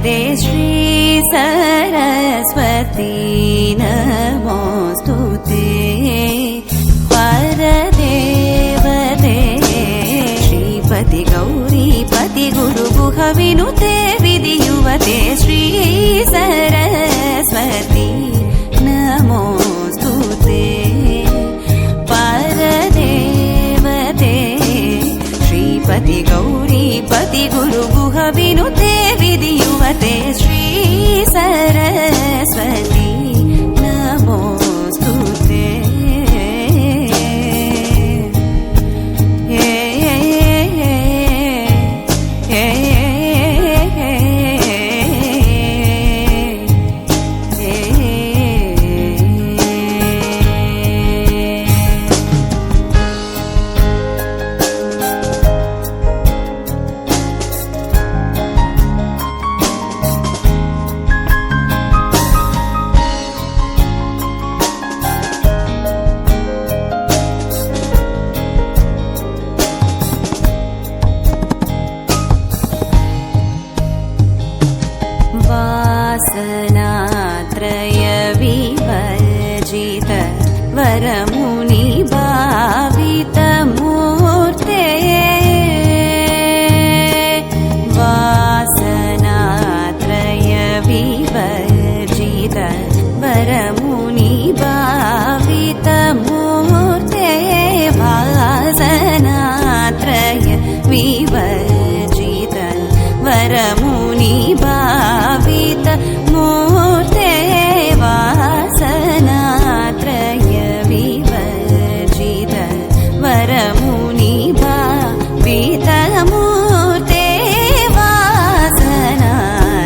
वरदे श्री सरस्वती नमोस्तुते परदेवते श्रीपति गौरीपति गुरुगुह विनुते विधियुवते श्री सरस्वती नमोस्तुते परदेवते श्रीपति गौरीपति गुरुगुह विनुते विधियुवते श्री सरस्वती नमोस्तुते वासना